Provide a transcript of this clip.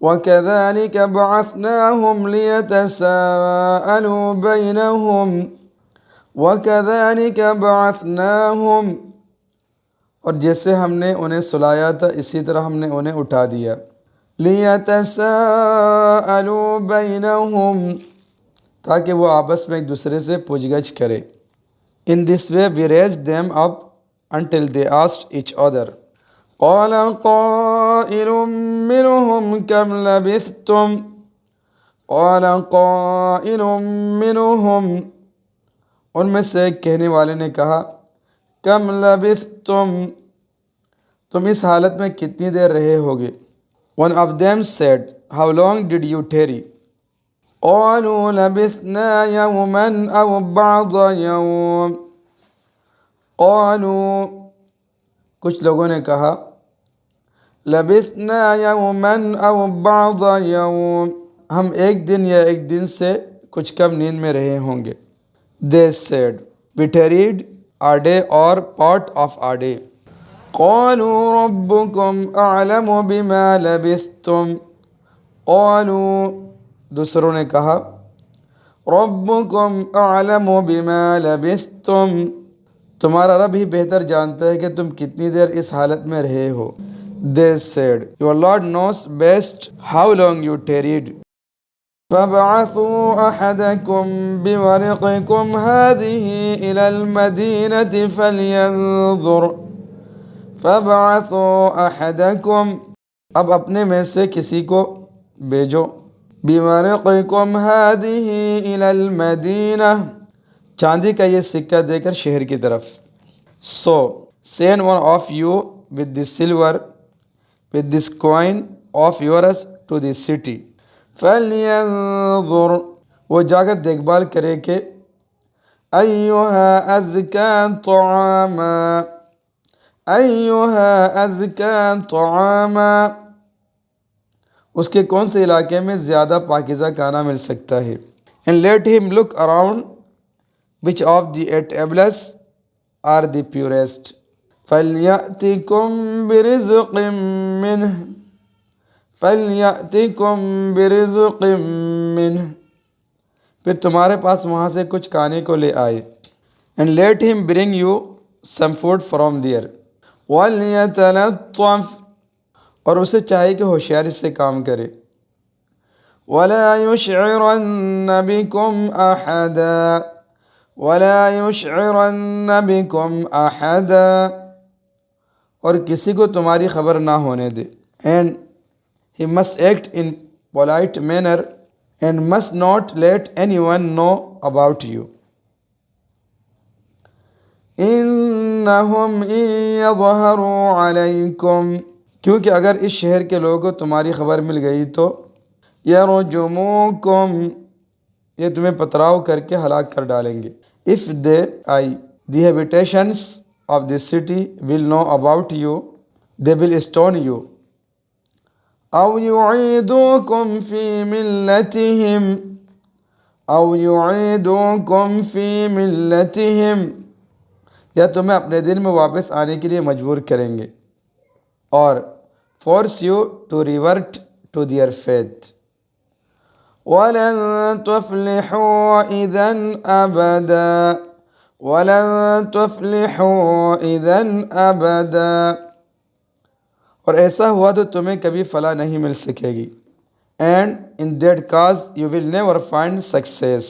وَكَذَلِكَ بَعَثْنَاهُمْ لِيَتَسَاءَلُوا بَيْنَهُمْ وَكَذَلِكَ بَعَثْنَاهُمْ، اور جیسے ہم نے انہیں سلایا تھا اسی طرح ہم نے انہیں اٹھا دیا. لِيَتَسَاءَلُوا بَيْنَهُمْ، تاکہ وہ آپس میں ایک دوسرے سے پوچھ گچھ کرے. In this way we raised them up until they asked each other. قال قائل منهم كم لبثتم قال قائل منهم، ان میں سے ایک کہنے والے نے کہا کم لبثتم، تم اس حالت میں کتنی دیر رہے ہوگے. One of them said, how long did you tarry? قالوا لبثنا يوما أو بعض يوم. قالوا، کچھ لوگوں نے کہا لبثنا يوما أو بعض يوم، ہم ایک دن یا ایک دن سے کچھ کم نیند میں رہے ہوں گے. They said, we tarried a day or part of a day. قالوا ربكم أعلم بما لبثتم. قالوا، دوسروں نے کہا ربكم أعلم بما لبثتم، تمہارا رب ہی بہتر جانتا ہے کہ تم کتنی دیر اس حالت میں رہے ہو. They said, your Lord knows best how long you tarried. فَابْعَثُوا أَحَدَكُمْ بِوَرِقِكُمْ هَذِهِ إِلَى الْمَدِينَةِ فَلْيَنظُرْ. فَابْعَثُوا أَحَدَكُمْ، اب اپنے میں سے کسی کو بھیجو، بِوَرِقِكُمْ هَذِهِ إِلَى الْمَدِينَةِ، چاندی کا یہ سکہ دے کر شہر کی طرف. So send one of you with this silver, with this coin of yours to the city. فَلْيَنظُرْ، وہ جا کر دیکھ بھال کرے کہ أَيُّهَا أَزْكَى طَعَامًا، أَيُّهَا أَزْكَى طَعَامًا، اس کے کون سے علاقے میں زیادہ پاکیزہ کھانا مل سکتا ہے. And let him look around which of the tables are the purest. فَلْيَأْتِكُمْ بِرِزْقٍ مِّنْهُ، فَلْيَأْتِكُمْ بِرِزْقٍ مِّنْهُ، پھر تمہارے پاس وہاں سے کچھ کھانے کو لے آئے. And let him bring you some food from there. وَلْيَتَلَطَّفْ، اور اسے چاہیے کہ ہوشیاری سے کام کرے. وَلَا يُشْعِرَنَّ بِكُمْ أَحَدًا، وَلَا يُشْعِرَنَّ بِكُمْ أَحَدًا، اور کسی کو تمہاری خبر نہ ہونے دے. And he must act in polite manner and must not let anyone know about you. إِنَّهُمْ إِن يَظْهَرُوا عَلَيْكُمْ، کیونکہ اگر اس شہر کے لوگوں کو تمہاری خبر مل گئی تو يَرْجُمُوكُمْ، یہ تمہیں پتراؤ کر کے ہلاک کر ڈالیں گے. If they, the habitations of the city will know about you, they will stone you. أَوْ يُعِيدُوكُمْ فِي مِلَّتِهِمْ، أَوْ يُعِيدُوكُمْ فِي مِلَّتِهِمْ، یا تمہیں اپنے دن میں واپس آنے کے لیے مجبور کریں گے، اور force you to revert to their faith. وَلَن تُفْلِحُوا إِذًا أَبَدًا، وَلَن تُفْلِحُوا إِذًا أَبَدًا، اور ایسا ہوا تو تمہیں کبھی فلاح نہیں مل سکے گی. And in that cause you will never find success.